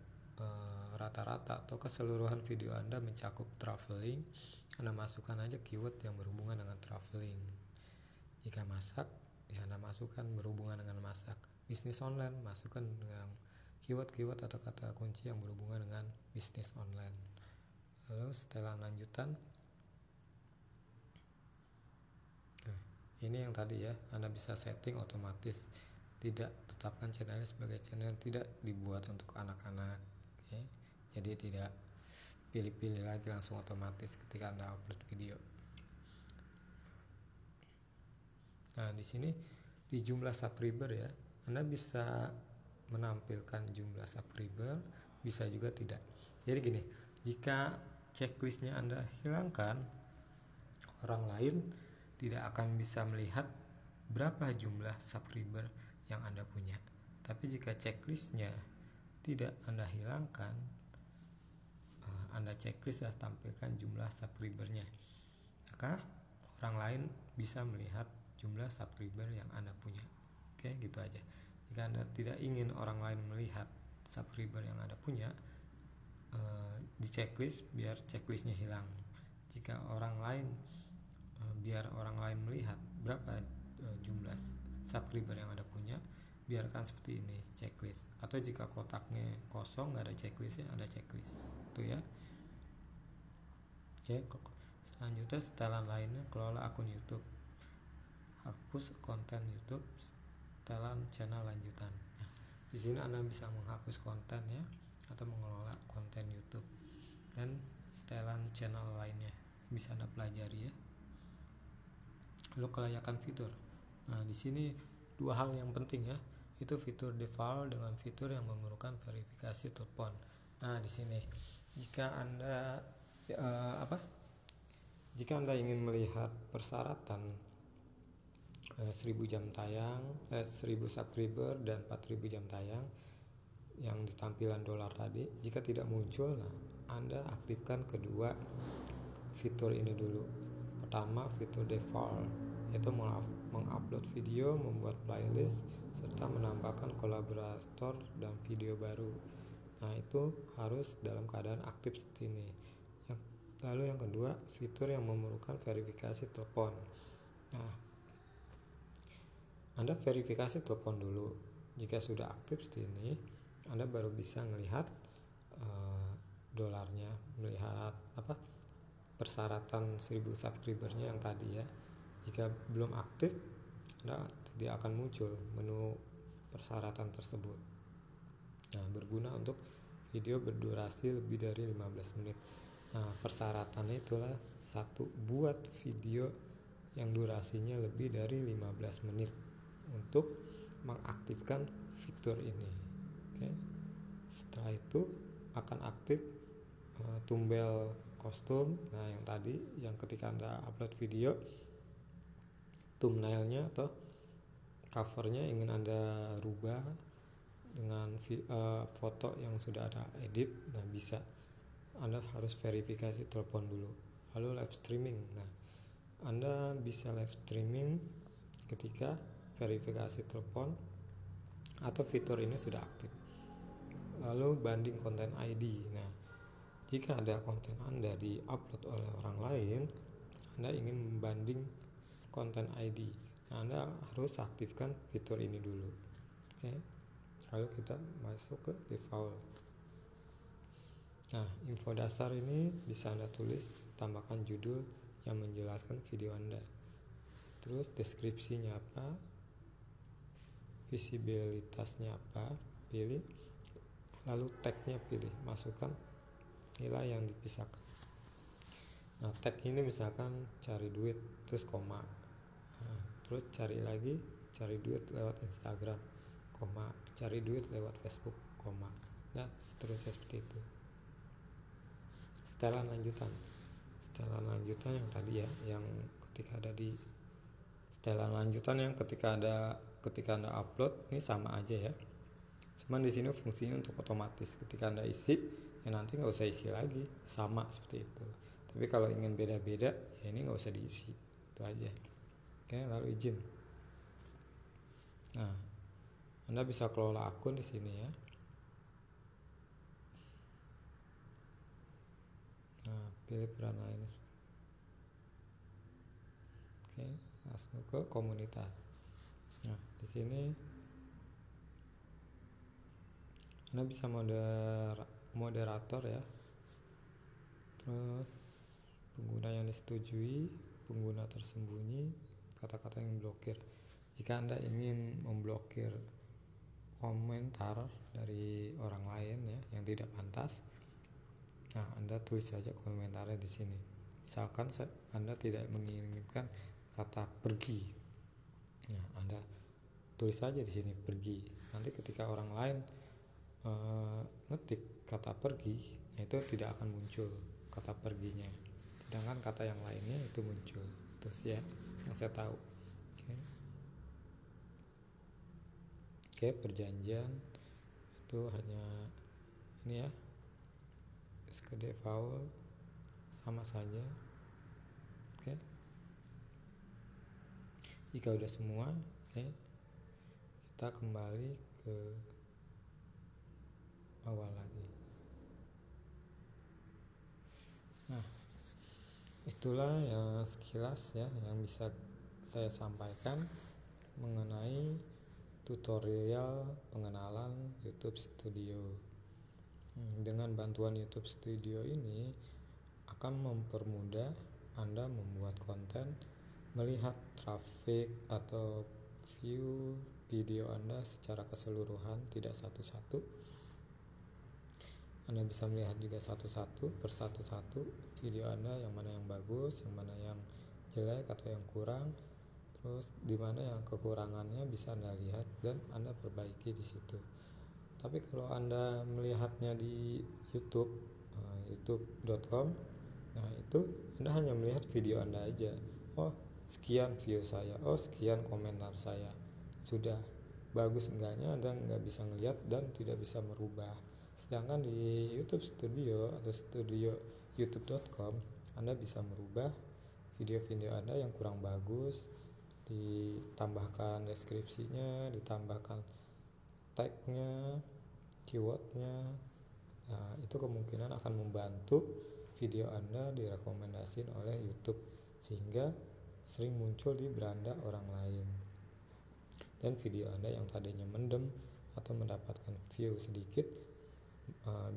rata-rata atau keseluruhan video Anda mencakup traveling, Anda masukkan aja keyword yang berhubungan dengan traveling. Jika masak, ya Anda masukkan berhubungan dengan masak. Bisnis online, masukkan dengan keyword atau kata kunci yang berhubungan dengan bisnis online. Lalu setelan lanjutan, nah, ini yang tadi ya, Anda bisa setting otomatis, tidak tetapkan channelnya sebagai channel tidak dibuat untuk anak-anak. Oke. Jadi tidak pilih-pilih lagi, langsung otomatis ketika Anda upload video. Nah, di sini di jumlah subscriber ya, Anda bisa menampilkan jumlah subscriber, bisa juga tidak. Jadi gini, jika checklistnya Anda hilangkan, orang lain tidak akan bisa melihat berapa jumlah subscriber yang Anda punya. Tapi jika checklistnya tidak Anda hilangkan, Anda checklist dan tampilkan jumlah subscribernya, maka orang lain bisa melihat jumlah subscriber yang Anda punya. Oke, gitu aja. Jika Anda tidak ingin orang lain melihat subscriber yang Anda punya, di checklist biar checklistnya hilang. Jika biar orang lain melihat berapa jumlah subscriber yang Anda punya, biarkan seperti ini checklist. Atau jika kotaknya kosong nggak ada checklistnya, ada checklist itu ya. Oke, selanjutnya setelan lainnya, kelola akun YouTube, hapus konten YouTube, setelan channel lanjutan. Nah, di sini Anda bisa menghapus konten ya, atau mengelola konten YouTube, dan setelan channel lainnya bisa Anda pelajari ya. Lalu kelayakan fitur. Nah, di sini dua hal yang penting ya, itu fitur default dengan fitur yang memerlukan verifikasi telepon. Nah, di sini jika Anda ingin melihat persyaratan 1000 jam tayang, 1000 subscriber dan 4000 jam tayang yang di tampilan dolar tadi, jika tidak muncul, nah Anda aktifkan kedua fitur ini dulu. Pertama, fitur default, yaitu mengupload video, membuat playlist, serta menambahkan kolaborator dan video baru. Nah, itu harus dalam keadaan aktif seperti ini. Lalu yang kedua, fitur yang memerlukan verifikasi telepon. Nah, Anda verifikasi telepon dulu. Jika sudah aktif seperti ini, Anda baru bisa melihat dolarnya, melihat persyaratan 1000 subscribernya yang tadi ya. Jika belum aktif, Anda tidak akan muncul menu persyaratan tersebut. Nah, berguna untuk video berdurasi lebih dari 15 menit. Nah, persyaratannya itulah satu, buat video yang durasinya lebih dari 15 menit untuk mengaktifkan fitur ini. Oke. Setelah itu akan aktif tombol kostum. Nah, yang tadi yang ketika Anda upload video, thumbnailnya atau covernya ingin Anda rubah dengan foto yang sudah ada edit, nah bisa. Anda harus verifikasi telepon dulu, lalu live streaming. Nah, Anda bisa live streaming ketika verifikasi telepon atau fitur ini sudah aktif. Lalu banding konten ID. Nah, jika ada konten Anda di-upload oleh orang lain, Anda ingin membanding konten ID, nah, Anda harus aktifkan fitur ini dulu. Oke. Lalu kita masuk ke default. Nah, info dasar ini bisa Anda tulis, tambahkan judul yang menjelaskan video Anda. Terus deskripsinya apa, visibilitasnya apa, pilih. Lalu tagnya pilih, masukkan nilai yang dipisahkan. Nah, tag ini misalkan cari duit, terus koma. Nah, terus cari duit lewat Instagram, koma, cari duit lewat Facebook, koma. Nah, seterusnya seperti itu. Setelan lanjutan yang tadi ya, yang ketika ada di setelan lanjutan yang ketika Anda upload ini sama aja ya. Cuman di sini fungsinya untuk otomatis, ketika Anda isi ya nanti nggak usah isi lagi, sama seperti itu. Tapi kalau ingin beda-beda ya ini nggak usah diisi, itu aja. Oke, lalu izin. Nah, Anda bisa kelola akun di sini ya. Nah, pilih peran lain. Oke, langsung ke komunitas. Nah, di sini Anda bisa moderator ya. Terus pengguna yang disetujui, pengguna tersembunyi, kata-kata yang blokir. Jika Anda ingin memblokir komentar dari orang lain ya yang tidak pantas, nah Anda tulis saja komentarnya di sini. Misalkan Anda tidak menginginkan kata pergi, nah Anda tulis saja di sini pergi. Nanti ketika orang lain ngetik kata pergi, nah itu tidak akan muncul kata perginya, sedangkan kata yang lainnya itu muncul. Terus ya yang saya tahu. Oke, perjanjian itu hanya ini ya, ke default sama saja. Oke, jika udah semua, oke, kita kembali ke awal lagi. Nah, itulah ya sekilas ya yang bisa saya sampaikan mengenai tutorial pengenalan YouTube Studio. Dengan bantuan YouTube Studio ini akan mempermudah Anda membuat konten, melihat traffic atau view video Anda secara keseluruhan, tidak satu-satu. Anda bisa melihat juga satu-satu video Anda, yang mana yang bagus, yang mana yang jelek atau yang kurang. Terus di mana yang kekurangannya bisa Anda lihat dan Anda perbaiki di situ. Tapi kalau Anda melihatnya di YouTube, youtube.com, nah itu Anda hanya melihat video Anda aja. Oh, sekian view saya, oh sekian komentar saya. Sudah, bagus enggaknya Anda nggak bisa ngelihat dan tidak bisa merubah. Sedangkan di YouTube Studio atau studio youtube.com, Anda bisa merubah video-video Anda yang kurang bagus, ditambahkan deskripsinya, ditambahkan tagnya, keywordnya. Nah, itu kemungkinan akan membantu video Anda direkomendasikan oleh YouTube sehingga sering muncul di beranda orang lain. Dan video Anda yang tadinya mendem atau mendapatkan view sedikit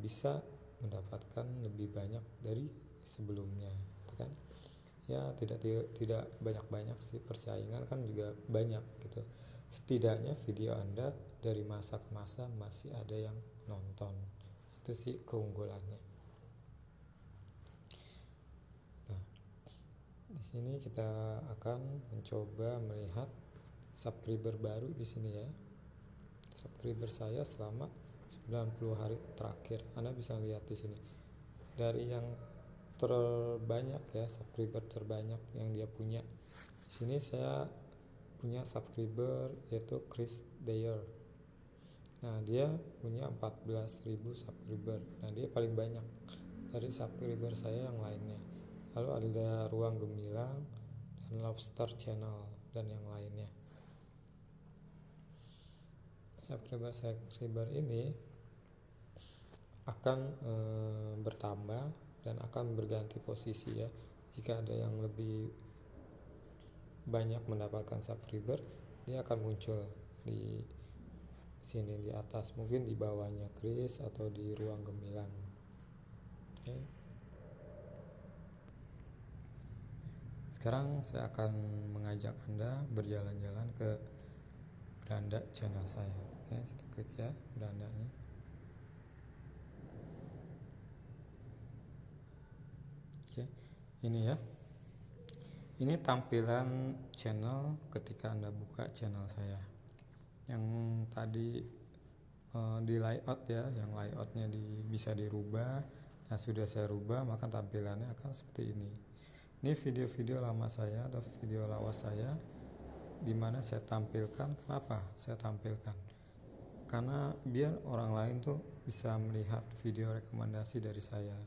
bisa mendapatkan lebih banyak dari sebelumnya, kan? Ya tidak banyak sih, persaingan kan juga banyak gitu. Setidaknya video Anda dari masa ke masa masih ada yang nonton. Itu sih keunggulannya. Nah, di sini kita akan mencoba melihat subscriber baru di sini ya. Subscriber saya selama 90 hari terakhir. Anda bisa lihat di sini. Dari yang terbanyak ya, subscriber terbanyak yang dia punya. Di sini saya punya subscriber yaitu Chris Dayer. Nah, dia punya 14.000 subscriber. Nah, dia paling banyak dari subscriber saya yang lainnya. Lalu ada Ruang Gemilang dan Lobster Channel dan yang lainnya. Subscriber ini akan bertambah dan akan berganti posisi ya. Jika ada yang lebih banyak mendapatkan subscriber, dia akan muncul di sini di atas, mungkin di bawahnya Chris atau di Ruang Gemilang. Oke. Sekarang saya akan mengajak Anda berjalan-jalan ke beranda channel saya. Oke, kita klik ya berandanya. Oke, ini ya. Ini tampilan channel ketika Anda buka channel saya. Yang tadi di layout ya, yang layoutnya bisa dirubah. Nah, sudah saya rubah, maka tampilannya akan seperti ini. Ini video-video lama saya atau video lawas saya, di mana saya tampilkan. Kenapa saya tampilkan? Karena biar orang lain tuh bisa melihat video rekomendasi dari saya.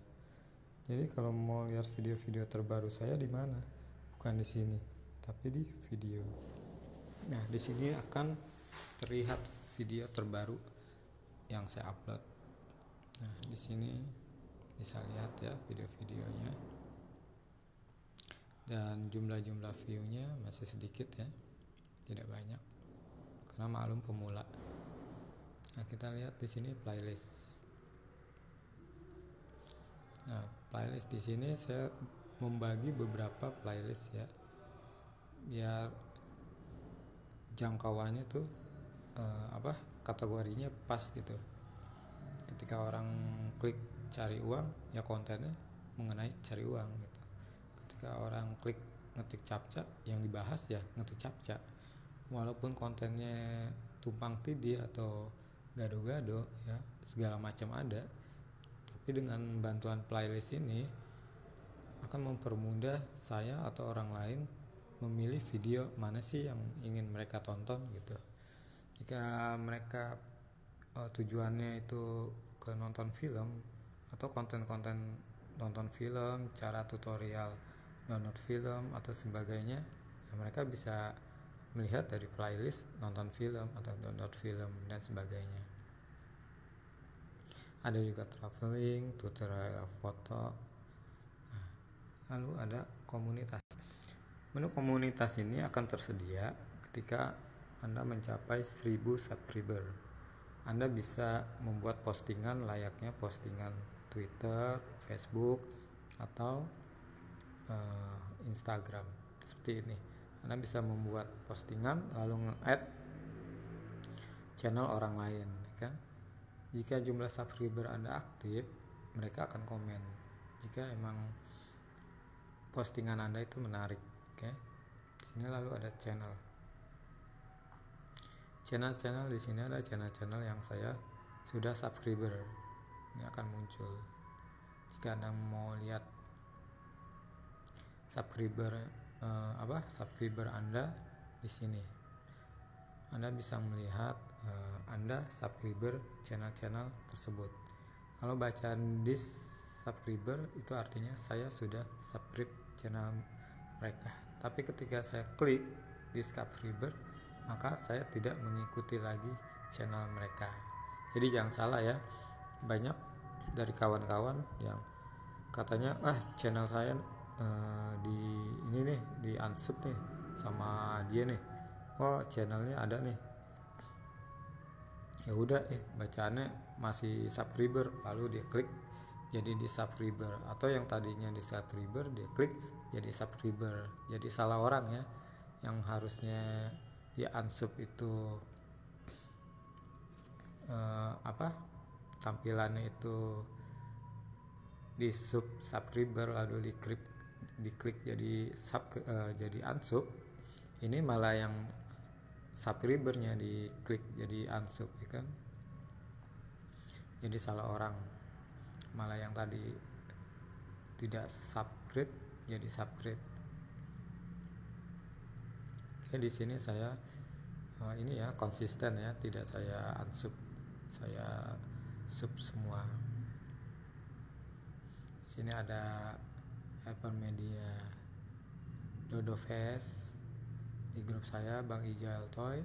Jadi kalau mau lihat video-video terbaru saya di mana? Bukan di sini, tapi di video. Nah, di sini akan terlihat video terbaru yang saya upload. Nah, di sini bisa lihat ya video-videonya. Dan jumlah view-nya masih sedikit ya. Tidak banyak. Karena maklum pemula. Nah, kita lihat di sini playlist. Nah, playlist di sini saya membagi beberapa playlist ya, biar jangkauannya tuh kategorinya pas gitu. Ketika orang klik cari uang, ya kontennya mengenai cari uang gitu. Ketika orang klik ngetik captcha, yang dibahas ya ngetik captcha. Walaupun kontennya tumpang tindih atau gado-gado ya, segala macam ada, tapi dengan bantuan playlist ini akan mempermudah saya atau orang lain memilih video mana sih yang ingin mereka tonton gitu. Jika mereka tujuannya itu ke nonton film atau konten-konten nonton film, cara tutorial download film atau sebagainya, ya mereka bisa melihat dari playlist nonton film atau download film dan sebagainya. Ada juga traveling, tutorial foto. Nah, lalu ada komunitas. Menu komunitas ini akan tersedia ketika Anda mencapai 1000 subscriber. Anda bisa membuat postingan layaknya postingan Twitter, Facebook, atau Instagram seperti ini. Anda bisa membuat postingan lalu nge-add channel orang lain, kan? Jika jumlah subscriber Anda aktif, mereka akan komen jika emang postingan Anda itu menarik. Oke. Di sini lalu ada channel di sini ada channel yang saya sudah subscriber. Ini akan muncul. Jika Anda mau lihat subscriber Anda di sini, Anda bisa melihat Anda subscriber channel tersebut. Kalau bacaan this subscriber itu artinya saya sudah subscribe channel mereka. Tapi ketika saya klik this subscriber, maka saya tidak mengikuti lagi channel mereka. Jadi jangan salah ya, banyak dari kawan-kawan yang katanya channel saya di unsub nih sama dia nih. Oh, channelnya ada nih. Ya udah bacaannya masih subscriber, lalu dia klik jadi di subscriber, atau yang tadinya di subscriber dia klik jadi subscriber. Jadi salah orang ya. Yang harusnya dia unsub itu tampilannya itu di subscriber lalu diklik jadi jadi unsub, ini malah yang subscribernya diklik jadi unsub, ya kan? Jadi salah orang, malah yang tadi tidak subscribe jadi subscribe. Oke, di sini saya ini ya konsisten ya, tidak saya unsub, saya sub semua. Di sini ada Hypermedia, Dodo Fest, di grup saya Bang Ijal Toy,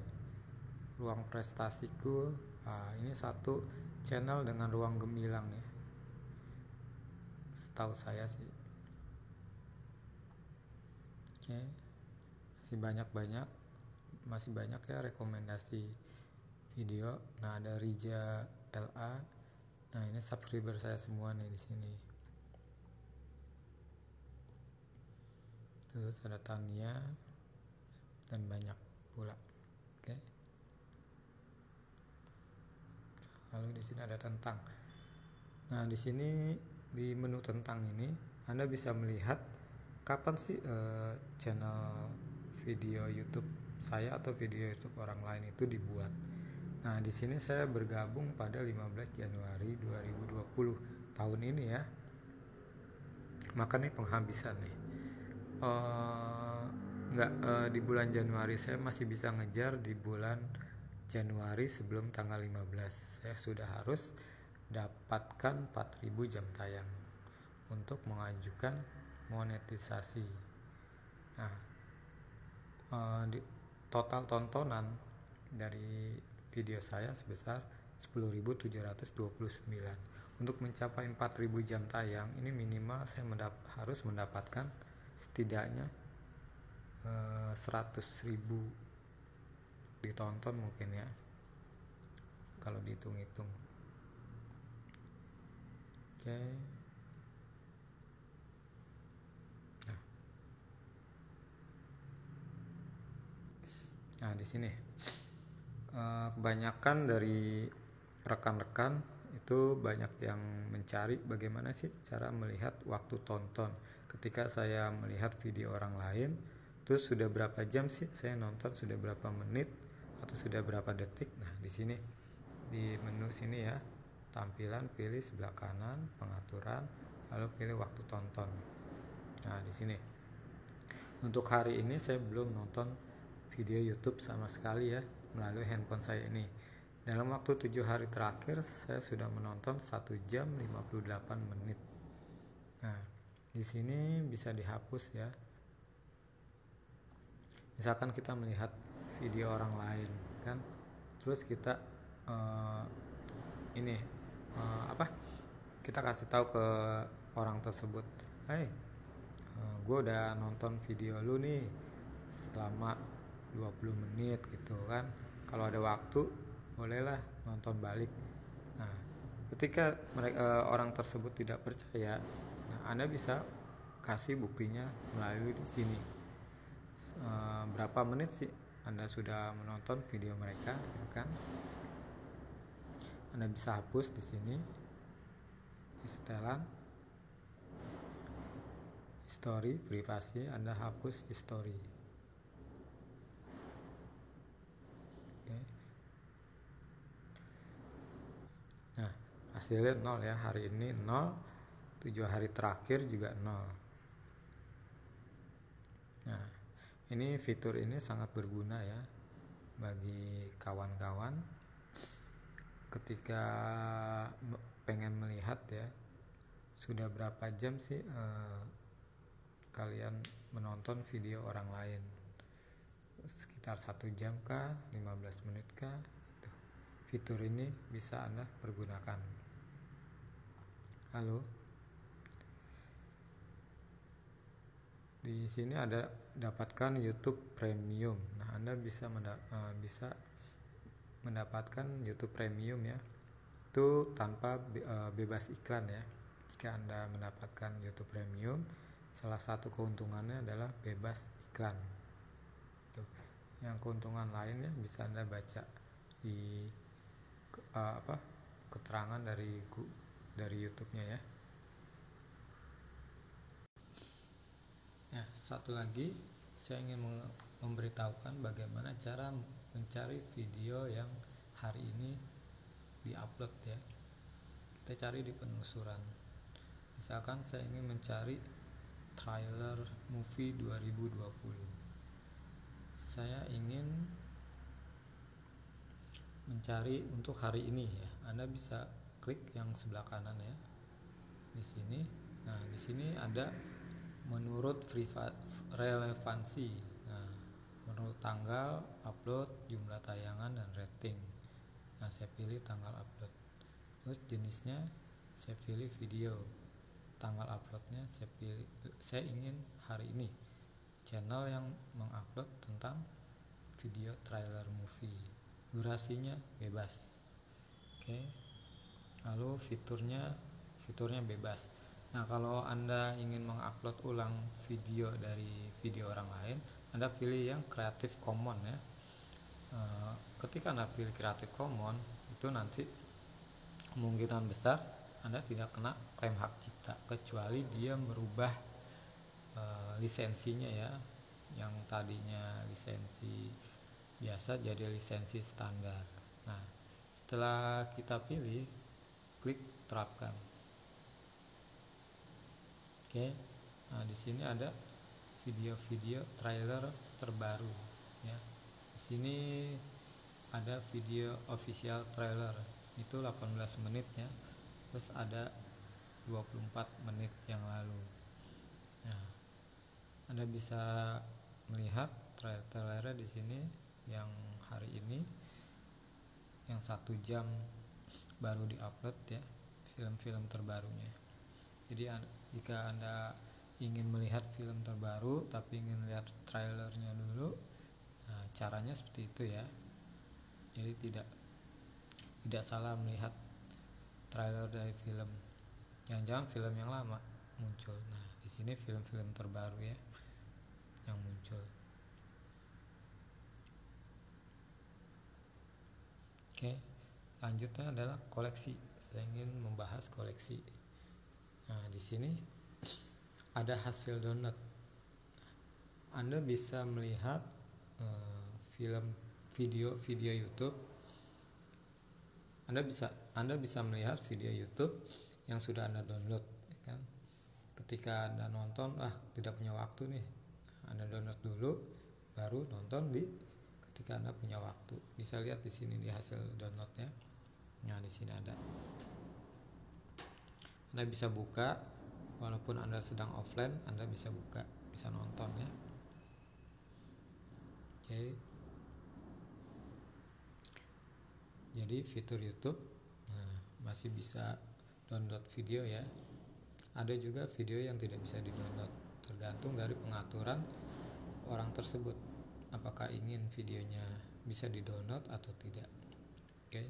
Ruang Prestasiku. Ini satu channel dengan ruang gemilang ya, setahu saya sih. Oke, masih banyak ya rekomendasi video. Nah, ada Rija LA. Nah, ini subscriber saya semua nih di sini. Terus ada Tania dan banyak pula. Oke. Lalu di sini ada tentang. Nah, di sini di menu tentang ini Anda bisa melihat kapan sih channel video YouTube saya atau video YouTube orang lain itu dibuat. Nah, di sini saya bergabung pada 15 Januari 2020 tahun ini ya. Maka nih penghabisan nih. Di bulan Januari saya masih bisa ngejar di bulan Januari sebelum tanggal 15. Saya sudah harus dapatkan 4.000 jam tayang untuk mengajukan monetisasi. Nah, total tontonan dari video saya sebesar 10.729. Untuk mencapai 4.000 jam tayang ini minimal saya harus mendapatkan setidaknya 100.000 ditonton mungkin ya, kalau dihitung-hitung. Oke. Nah, di sini kebanyakan dari rekan-rekan itu banyak yang mencari bagaimana sih cara melihat waktu tonton. Ketika saya melihat video orang lain, terus sudah berapa jam sih saya nonton, sudah berapa menit atau sudah berapa detik. Nah, di sini di menu sini ya, tampilan, pilih sebelah kanan, pengaturan, lalu pilih waktu tonton. Nah, di sini untuk hari ini saya belum nonton video YouTube sama sekali ya melalui handphone saya ini. Dalam waktu 7 hari terakhir saya sudah menonton 1 jam 58 menit. Nah, di sini bisa dihapus ya. Misalkan kita melihat video orang lain kan, terus kita kita kasih tahu ke orang tersebut, gue udah nonton video lu nih selama 20 menit gitu kan, kalau ada waktu bolehlah nonton balik. Nah, ketika orang tersebut tidak percaya, nah Anda bisa kasih buktinya melalui di sini. Berapa menit sih Anda sudah menonton video mereka, gitu kan? Anda bisa hapus di sini, di setelan history, privasi, Anda hapus history. Nah, hasilnya 0 ya, hari ini 0, 7 hari terakhir juga 0. Nah, ini fitur ini sangat berguna ya bagi kawan-kawan ketika pengen melihat ya sudah berapa jam sih kalian menonton video orang lain, sekitar 1 jam kah, 15 menit kah. Fitur ini bisa Anda pergunakan. Halo. Di sini ada dapatkan YouTube Premium. Nah, Anda bisa mendapatkan YouTube Premium ya. Itu tanpa bebas iklan ya. Jika Anda mendapatkan YouTube Premium, salah satu keuntungannya adalah bebas iklan. Tuh. Yang keuntungan lainnya bisa Anda baca di keterangan dari YouTube-nya ya. Ya, satu lagi saya ingin memberitahukan bagaimana cara mencari video yang hari ini diupload ya. Kita cari di penelusuran. Misalkan saya ingin mencari trailer movie 2020. Saya ingin mencari untuk hari ini ya. Anda bisa klik yang sebelah kanan ya. Di sini. Nah, di sini ada menurut relevansi. Nah, menurut tanggal upload, jumlah tayangan dan rating. Nah, saya pilih tanggal upload. Terus jenisnya saya pilih video. Tanggal uploadnya saya ingin hari ini. Channel yang mengupload tentang video trailer movie. Durasinya bebas. Oke. Lalu fiturnya bebas. Nah, kalau Anda ingin mengupload ulang video dari video orang lain, Anda pilih yang Creative Commons ya. Ketika Anda pilih Creative Commons, itu nanti kemungkinan besar Anda tidak kena klaim hak cipta kecuali dia merubah lisensinya ya, yang tadinya lisensi biasa jadi lisensi standar. Nah, setelah kita pilih, klik terapkan. Oke. Nah, di sini ada video-video trailer terbaru ya. Di sini ada video official trailer itu 18 menit ya. Terus ada 24 menit yang lalu. Nah, Anda bisa melihat trailer di sini yang hari ini yang 1 jam baru diupload ya, film-film terbarunya. Jadi jika Anda ingin melihat film terbaru tapi ingin lihat trailernya dulu, nah caranya seperti itu ya. Jadi tidak salah melihat trailer dari film. Jangan-jangan film yang lama muncul. Nah, di sini film-film terbaru ya yang muncul. Oke, lanjutnya adalah koleksi. Saya ingin membahas koleksi. Nah, di sini ada hasil download. Anda bisa melihat video YouTube. Anda bisa melihat video YouTube yang sudah Anda download, ya kan? Ketika Anda nonton, tidak punya waktu nih, Anda download dulu, baru nonton ketika Anda punya waktu. Bisa lihat di sini di hasil downloadnya. Nah, di sini ada. Anda bisa buka, walaupun Anda sedang offline, Anda bisa buka, bisa nonton ya. Oke. Jadi fitur YouTube masih bisa download video ya. Ada juga video yang tidak bisa di-download, tergantung dari pengaturan orang tersebut, apakah ingin videonya bisa di-download atau tidak. Oke.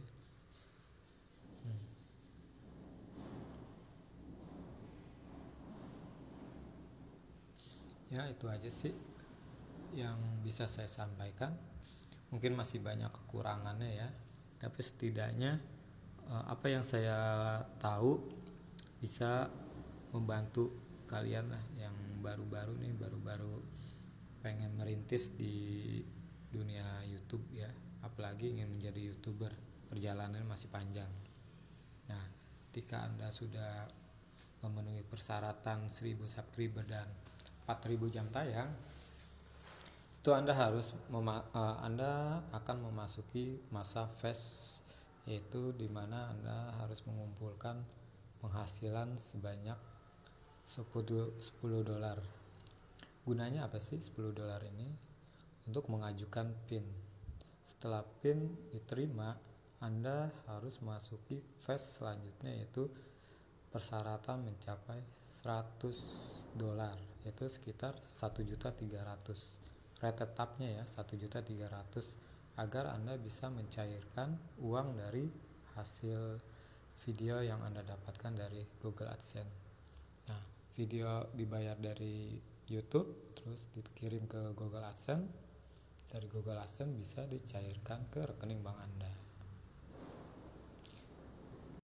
Ya, itu aja sih yang bisa saya sampaikan. Mungkin masih banyak kekurangannya ya, tapi setidaknya apa yang saya tahu bisa membantu kalian lah yang baru-baru pengen merintis di dunia YouTube ya, apalagi ingin menjadi YouTuber. Perjalanan masih panjang. Nah, ketika Anda sudah memenuhi persyaratan 1000 subscriber dan 4000 jam tayang, itu Anda akan memasuki masa fast, yaitu di mana Anda harus mengumpulkan penghasilan sebanyak $10. Gunanya apa sih $10 ini? Untuk mengajukan PIN. Setelah PIN diterima, Anda harus memasuki fase selanjutnya, yaitu persyaratan mencapai $100, yaitu sekitar 1.300.000. Rate tetapnya ya 1.300.000, agar Anda bisa mencairkan uang dari hasil video yang Anda dapatkan dari Google AdSense. Nah, video dibayar dari YouTube terus dikirim ke Google AdSense. Dari Google AdSense bisa dicairkan ke rekening bank Anda.